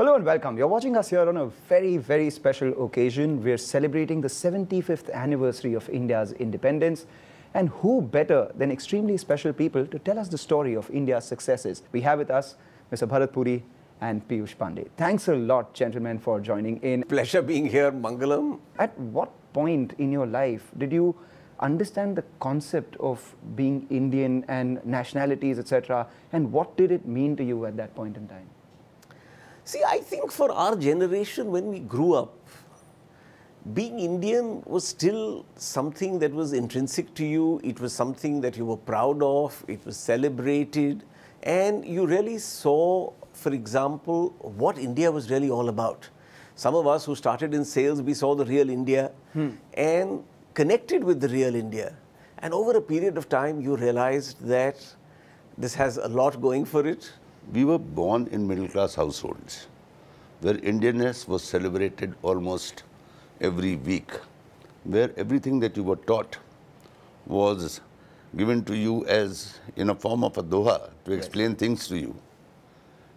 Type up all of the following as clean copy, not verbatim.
Hello and welcome. You're watching us here on a very, very special occasion. We're celebrating the 75th anniversary of India's independence. And who better than extremely special people to tell us the story of India's successes? We have with us Mr. Bharat Puri and Piyush Pandey. Thanks a lot, gentlemen, for joining in. Pleasure being here, Mangalam. At what point in your life did you understand the concept of being Indian and nationalities, etc.? And what did it mean to you at that point in time? See, I think for our generation, when we grew up, being Indian was still something that was intrinsic to you. It was something that you were proud of. It was celebrated. And you really saw, for example, what India was really all about. Some of us who started in sales, we saw the real India and connected with the real India. And over a period of time, you realized that this has a lot going for it. We were born in middle-class households where Indianness was celebrated almost every week, where everything that you were taught was given to you as in a form of a doha to explain things to you.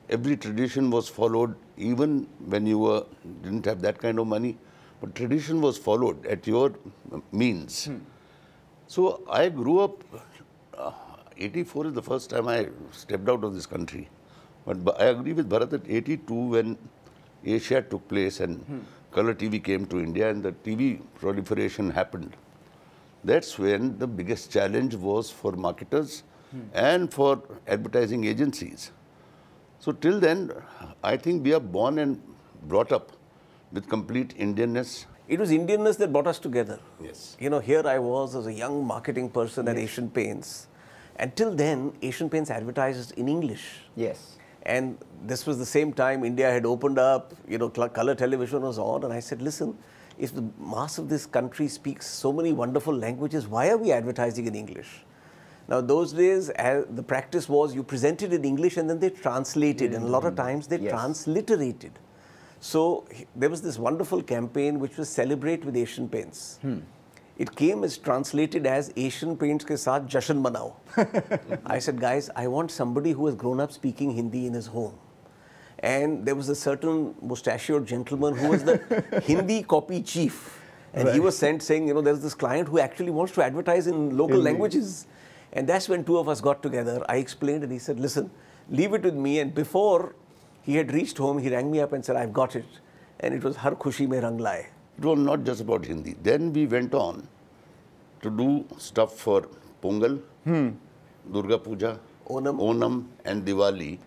Every tradition was followed, even when you didn't have that kind of money, but tradition was followed at your means. So I grew up, 84 is the first time I stepped out of this country. But I agree with Bharat that 82, when Asia took place and color TV came to India and the TV proliferation happened, that's when the biggest challenge was for marketers and for advertising agencies. So till then, I think we are born and brought up with complete Indianness. It was Indianness that brought us together. Yes. You know, here I was as a young marketing person at Asian Paints. Until then, Asian Paints advertised in English. Yes. And this was the same time India had opened up, you know, color television was on. And I said, listen, if the mass of this country speaks so many wonderful languages, why are we advertising in English? Now, those days, the practice was you presented in English and then they translated. And a lot of times they transliterated. So there was this wonderful campaign which was Celebrate with Asian Paints. It came as translated as Asian Paints ke saath jashan manao. I said, guys, I want somebody who has grown up speaking Hindi in his home. And there was a certain mustachioed gentleman who was the Hindi copy chief. And he was sent saying, you know, there's this client who actually wants to advertise in local languages. And that's when two of us got together. I explained and he said, listen, leave it with me. And before he had reached home, he rang me up and said, I've got it. And it was Har Khushi Mein Rang Laaye. It was not just about Hindi. Then we went on to do stuff for Pongal, Durga Puja, Onam and Diwali.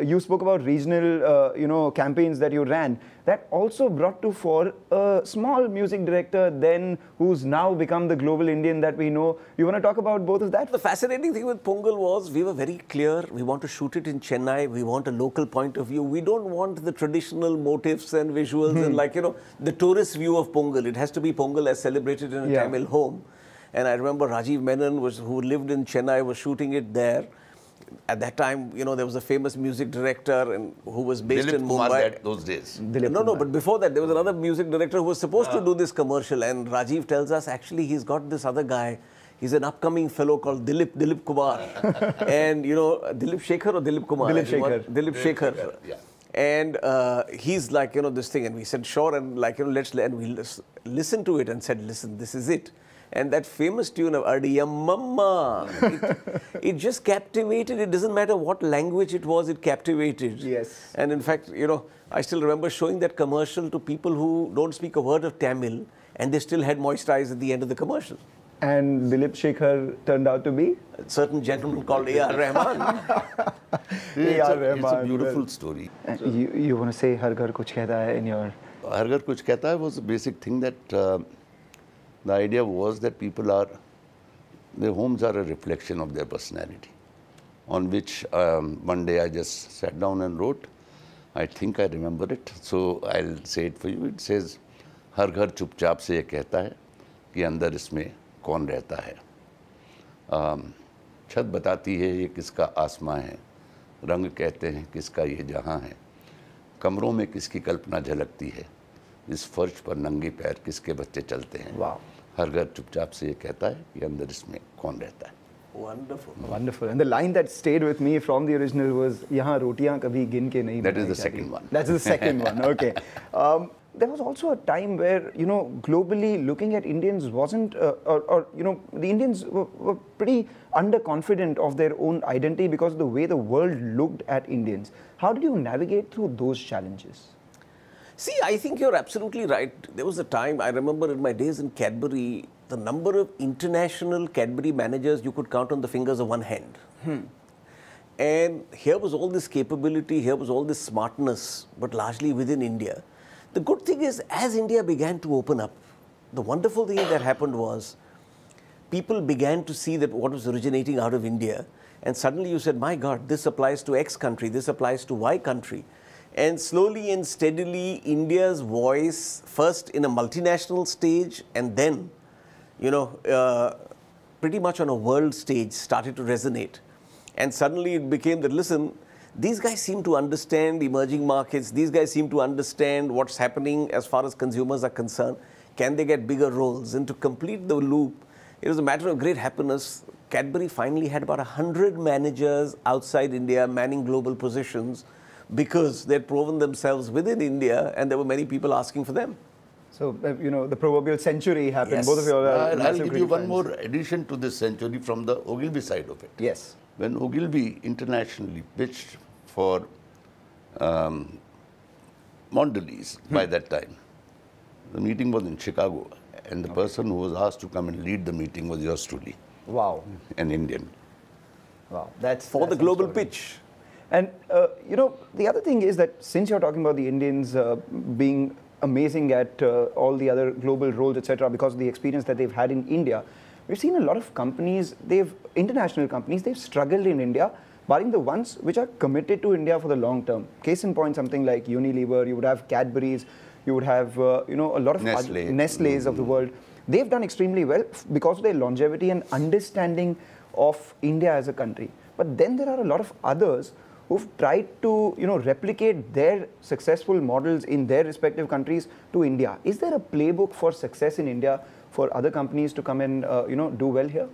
You spoke about regional, campaigns that you ran. That also brought to fore a small music director then who's now become the global Indian that we know. You want to talk about both of that? The fascinating thing with Pongal was we were very clear. We want to shoot it in Chennai. We want a local point of view. We don't want the traditional motifs and visuals and like, you know, the tourist view of Pongal. It has to be Pongal as celebrated in a Tamil home. And I remember Rajiv Menon, who lived in Chennai, was shooting it there. At that time, you know, there was a famous music director and who was based in Mumbai. Those days. No, but before that, there was another music director who was supposed to do this commercial. And Rajiv tells us, actually, he's got this other guy. He's an upcoming fellow called Dilip Kumar. And, you know, Dilip Shekhar or Dilip Kumar? Dilip Shekhar. Yeah. And he's like, you know, this thing. And we said, sure. And like, you know, we listened to it and said, listen, this is it. And that famous tune of Adiyam Mama, it just captivated. It doesn't matter what language it was, it captivated. Yes. And in fact, you know, I still remember showing that commercial to people who don't speak a word of Tamil, and they still had moist eyes at the end of the commercial. And Dilip Shekhar turned out to be? A certain gentleman called A.R. Rahman. It's a beautiful story. You want to say Har Ghar Kuch Kehta Hai in your... Har Ghar Kuch Kehta Hai was the basic thing that the idea was that their homes are a reflection of their personality, on which one day I just sat down and wrote. I think I remember it, so I'll say it for you. It says, हर घर चुपचाप से ये कहता है कि अंदर इसमें कौन रहता है. छत बताती है ये किसका आसमां है, रंग कहते हैं किसका ये जहां है, कमरों में किसकी कल्पना झलकती है, इस फर्श पर नंगे पैर किसके बच्चे चलते हैं. हर घर चुपचाप से ये कहता है कि अंदर इसमें कौन रहता है. Wonderful. Wonderful. And the line that stayed with me from the original was, "Yahan rotiyan kabhi gin ke nahi." That is the second one. That's the second one. Okay. There was also a time where, you know, globally looking at Indians wasn't, you know, the Indians were pretty underconfident of their own identity because of the way the world looked at Indians. How did you navigate through those challenges? See, I think you're absolutely right. There was a time, I remember in my days in Cadbury, the number of international Cadbury managers you could count on the fingers of one hand. And here was all this capability, here was all this smartness, but largely within India. The good thing is, as India began to open up, the wonderful thing that happened was, people began to see that what was originating out of India, and suddenly you said, my God, this applies to X country, this applies to Y country. And slowly and steadily, India's voice, first in a multinational stage, and then, you know, pretty much on a world stage, started to resonate. And suddenly it became that, listen, these guys seem to understand emerging markets, these guys seem to understand what's happening as far as consumers are concerned. Can they get bigger roles? And to complete the loop, it was a matter of great happiness. Cadbury finally had about 100 managers outside India manning global positions because they'd proven themselves within India and there were many people asking for them. So, you know, the proverbial century happened. Yes. Both of you are I'll give you one friends. more addition to this century from the Ogilvy side of it. Yes. When Ogilvy internationally pitched for Mondelez by that time, the meeting was in Chicago, and the person who was asked to come and lead the meeting was yours truly, Wow. an Indian. Wow. That's For the some global story. pitch. And, you know, the other thing is that since you're talking about the Indians being amazing at all the other global roles, etc., because of the experience that they've had in India, we've seen a lot of companies, international companies, they've struggled in India, barring the ones which are committed to India for the long term. Case in point, something like Unilever, you would have Cadbury's, you would have, you know, a lot of Nestle's of the world. They've done extremely well because of their longevity and understanding of India as a country. But then there are a lot of others who've tried to, you know, replicate their successful models in their respective countries to India. Is there a playbook for success in India for other companies to come and, you know, do well here?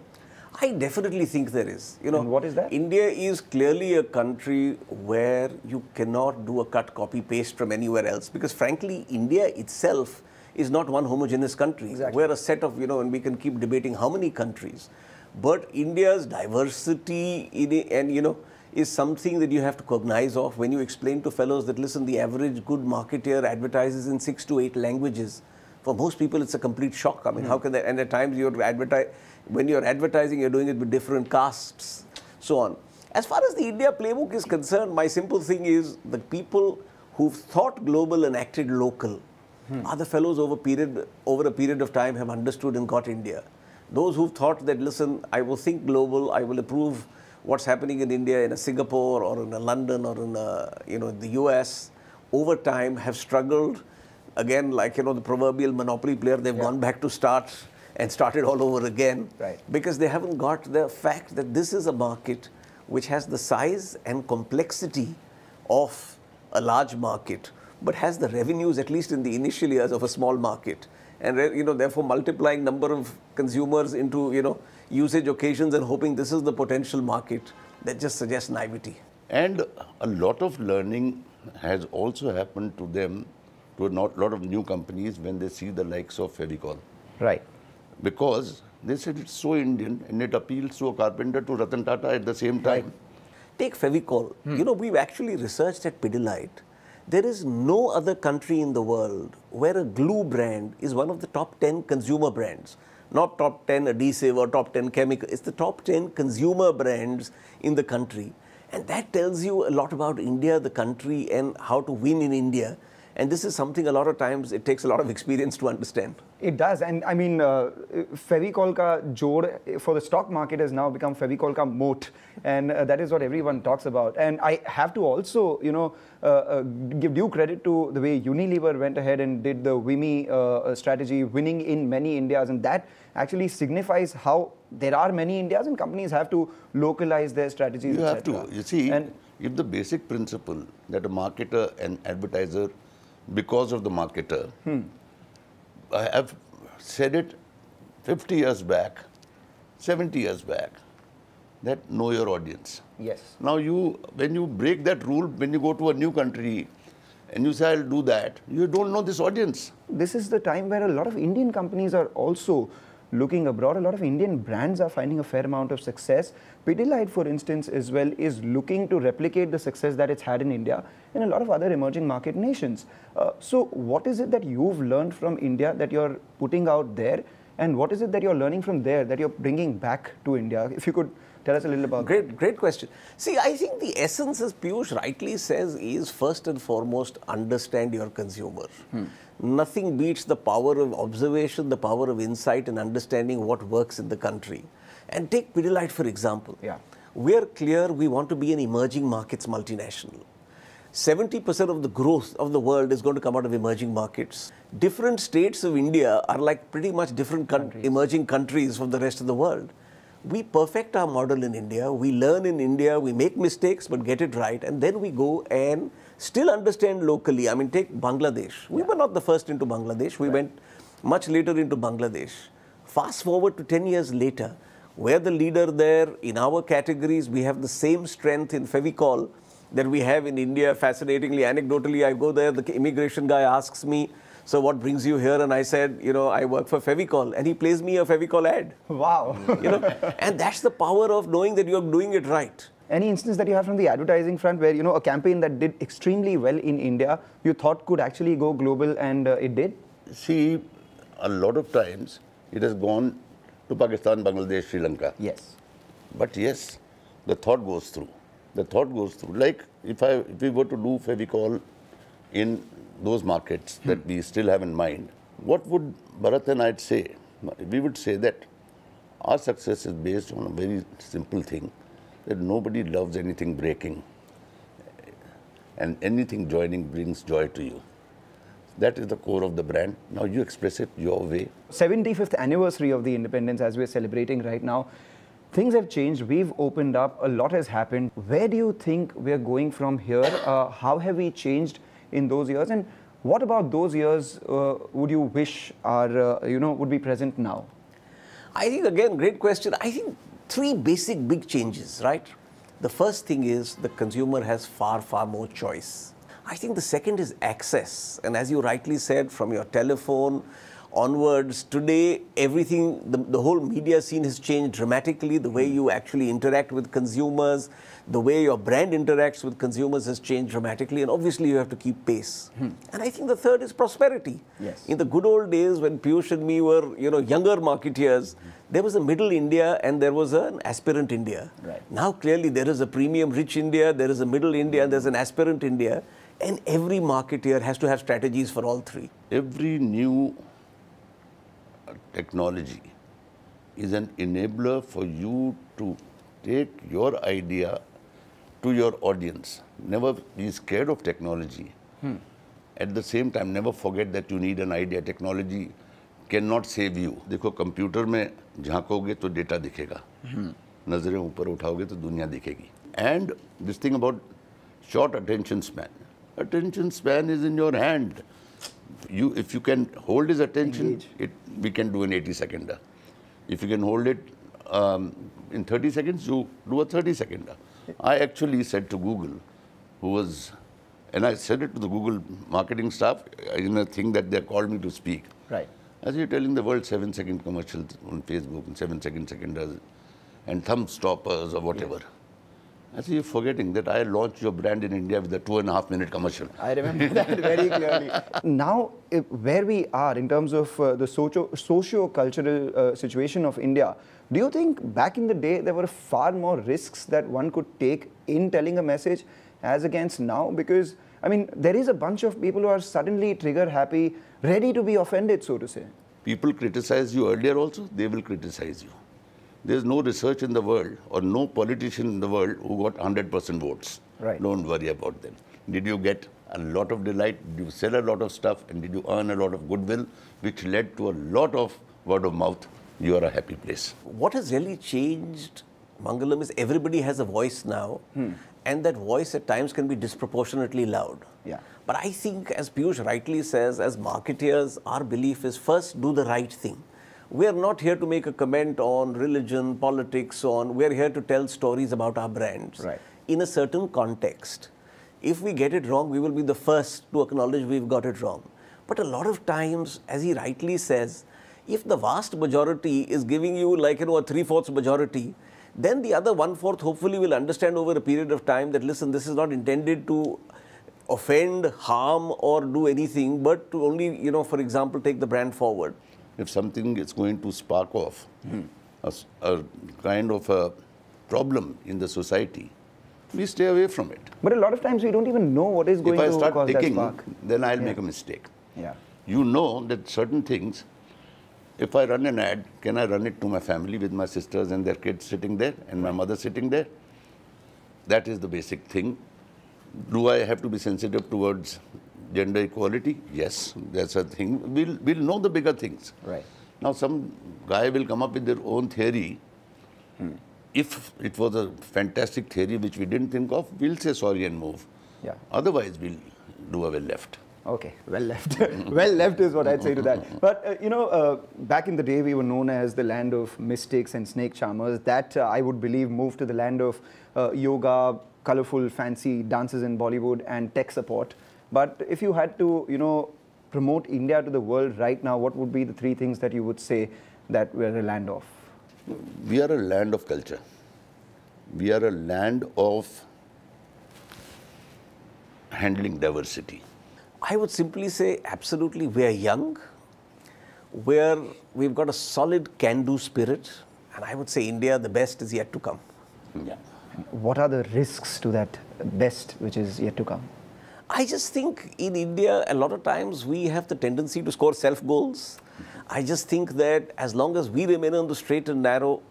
I definitely think there is. You know, And what is that? India is clearly a country where you cannot do a cut, copy, paste from anywhere else because frankly, India itself is not one homogeneous country. Exactly. We're a set of, you know, and we can keep debating how many countries. But India's diversity in it, and, you know, is something that you have to cognize of when you explain to fellows that, listen, the average good marketer advertises in 6 to 8 languages. For most people, it's a complete shock. I mean, how can that? And at times, when you're advertising, you're doing it with different castes, so on. As far as the India playbook is concerned, my simple thing is the people who've thought global and acted local are the fellows over a period of time have understood and got India. Those who've thought that, listen, I will think global, I will approve what's happening in India, in a Singapore or in a London or in a, you know, the US, over time have struggled. Again, like, you know, the proverbial monopoly player, they've gone back to start and started all over again. Right. Because they haven't got the fact that this is a market which has the size and complexity of a large market, but has the revenues, at least in the initial years, of a small market. And, you know, therefore multiplying number of consumers into, you know, usage occasions and hoping this is the potential market, that just suggests naivety. And a lot of learning has also happened to them, to a lot of new companies, when they see the likes of Fevicol. Right. Because they said it's so Indian and it appeals to a carpenter, to Ratan Tata at the same time. Take Fevicol. You know, we've actually researched at Pidilite. There is no other country in the world where a glue brand is one of the top 10 consumer brands. Not top 10 adhesive or top 10 chemical. It's the top 10 consumer brands in the country. And that tells you a lot about India, the country, and how to win in India. And this is something a lot of times it takes a lot of experience to understand. It does. And I mean, Fevicol ka jod for the stock market has now become Fevicol ka moat. And that is what everyone talks about. And I have to also, you know, give due credit to the way Unilever went ahead and did the WIMI strategy, winning in many Indias. And that actually signifies how there are many Indias and companies have to localize their strategies. You have to. You see, if the basic principle that a marketer and advertiser, because of the marketer, I have said it 50 years back, 70 years back, that know your audience. Yes. Now when you break that rule, when you go to a new country and you say, I'll do that, you don't know this audience. This is the time where a lot of Indian companies are also looking abroad. A lot of Indian brands are finding a fair amount of success. Pidilite, for instance, as well, is looking to replicate the success that it's had in India and a lot of other emerging market nations. So what is it that you've learned from India that you're putting out there? And what is it that you're learning from there that you're bringing back to India? If you could tell us a little about that. Great question. See, I think the essence, as Piyush rightly says, is first and foremost, understand your consumer. Nothing beats the power of observation, the power of insight and understanding what works in the country. And take Pidilite, for example. Yeah. We are clear we want to be an emerging markets multinational. 70% of the growth of the world is going to come out of emerging markets. Different states of India are like pretty much different emerging countries from the rest of the world. We perfect our model in India, we learn in India, we make mistakes but get it right, and then we go and still understand locally. I mean, take Bangladesh. We were not the first into Bangladesh, we went much later into Bangladesh. Fast forward to 10 years later, we're the leader there. In our categories, we have the same strength in Fevicol that we have in India. Fascinatingly, anecdotally, I go there, the immigration guy asks me, so what brings you here? And I said, you know, I work for Fevicol. And he plays me a Fevicol ad. Wow. You know, and that's the power of knowing that you're doing it right. Any instance that you have from the advertising front where, you know, a campaign that did extremely well in India, you thought could actually go global and it did? See, a lot of times it has gone to Pakistan, Bangladesh, Sri Lanka. Yes. But yes, the thought goes through. The thought goes through. Like if we were to do Fevicol in those markets that we still have in mind, what would Bharat and I say? We would say that our success is based on a very simple thing, that nobody loves anything breaking and anything joining brings joy to you. That is the core of the brand. Now you express it your way. 75th anniversary of the independence as we're celebrating right now. Things have changed. We've opened up. A lot has happened. Where do you think we're going from here? How have we changed in those years? And what about those years would you wish are, would be present now? I think, again, great question. I think three basic big changes, right? The first thing is the consumer has far, far more choice. I think the second is access. And as you rightly said, from your telephone onwards, today, everything, the whole media scene has changed dramatically. The way you actually interact with consumers, the way your brand interacts with consumers has changed dramatically. And obviously, you have to keep pace. And I think the third is prosperity. Yes. In the good old days, when Piyush and me were, younger marketeers, there was a middle India and there was an aspirant India. Right. Now, clearly, there is a premium rich India, there is a middle India, and there's an aspirant India. And every marketeer has to have strategies for all three. Every new technology is an enabler for you to take your idea to your audience. Never be scared of technology. At the same time, never forget that you need an idea. Technology cannot save you. देखो computer में झांकोगे तो data दिखेगा, नजरें ऊपर उठाओगे तो दुनिया दिखेगी. And this thing about short attention span. Attention span is in your hand. If you can hold his attention, we can do an 80-seconder. If you can hold it in 30 seconds, you do a 30-seconder. I actually said to Google, and I said it to the Google marketing staff in a thing that they called me to speak. Right. As you're telling the world 7-second commercials on Facebook and 7-second seconders and thumb stoppers or whatever. Yes. I say, you're forgetting that I launched your brand in India with a 2.5-minute commercial. I remember that very clearly. Now, where we are in terms of the socio-cultural situation of India, do you think back in the day there were far more risks that one could take in telling a message as against now? Because, I mean, there is a bunch of people who are suddenly trigger happy, ready to be offended, so to say. People criticize you earlier also, they will criticize you. There's no research in the world or no politician in the world who got 100% votes. Right. Don't worry about them. Did you get a lot of delight? Did you sell a lot of stuff? And did you earn a lot of goodwill, which led to a lot of word of mouth? You are a happy place. What has really changed, Mangalam, is everybody has a voice now. And that voice at times can be disproportionately loud. Yeah. But I think, as Piyush rightly says, as marketeers, our belief is first do the right thing. We are not here to make a comment on religion, politics, so on. We are here to tell stories about our brands in a certain context. If we get it wrong, we will be the first to acknowledge we've got it wrong. But a lot of times, as he rightly says, if the vast majority is giving you like, a 3/4 majority, then the other 1/4 hopefully will understand over a period of time that, listen, this is not intended to offend, harm, or do anything, but to only, for example, take the brand forward. If something is going to spark off a kind of a problem in the society, we stay away from it. But a lot of times we don't even know what is going to cause that spark. If I start ticking, then I'll make a mistake. Yeah. You know that certain things, if I run an ad, can I run it to my family with my sisters and their kids sitting there and my mother sitting there? That is the basic thing. Do I have to be sensitive towards gender equality? Yes, that's a thing. We'll know the bigger things. Right. Now some guy will come up with their own theory. If it was a fantastic theory which we didn't think of, we'll say sorry and move. Yeah. Otherwise, we'll do a well left. Okay, well left. Well left is what I'd say to that. But, back in the day, we were known as the land of mystics and snake charmers. That, I would believe, moved to the land of yoga, colorful, fancy dances in Bollywood, and tech support. But if you had to, promote India to the world right now, what would be the 3 things that you would say that we're a land of? We are a land of culture. We are a land of handling diversity. I would simply say, absolutely, we are young, we've got a solid can-do spirit, and I would say India, the best is yet to come. Yeah. What are the risks to that best which is yet to come? I just think in India, a lot of times we have the tendency to score self-goals. I just think that as long as we remain on the straight and narrow,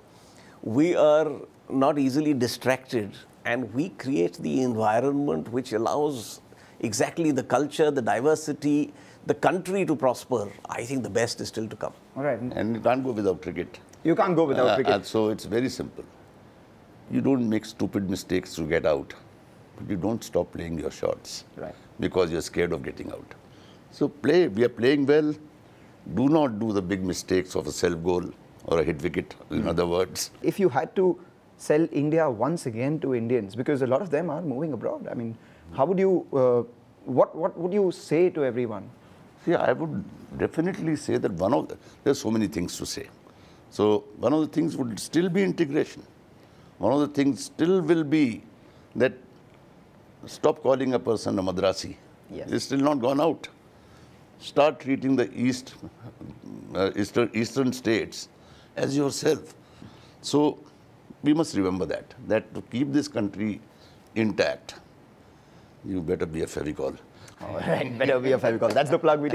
we are not easily distracted, and we create the environment which allows exactly the culture, the diversity, the country to prosper. I think the best is still to come. All right. And you can't go without cricket. You can't go without cricket. So it's very simple. You don't make stupid mistakes to get out, but you don't stop playing your shots because you're scared of getting out. So play. We are playing well. Do not do the big mistakes of a self-goal or a hit wicket, in other words. If you had to sell India once again to Indians, because a lot of them are moving abroad, I mean, how would you, what would you say to everyone? See, I would definitely say that there's so many things to say. So one of the things would still be integration. One of the things still will be that stop calling a person a Madrasi. Yes. It's still not gone out. Start treating the eastern states as yourself. So we must remember that to keep this country intact, you better be a Fevicol. All right, better be a Fevicol. That's the plug we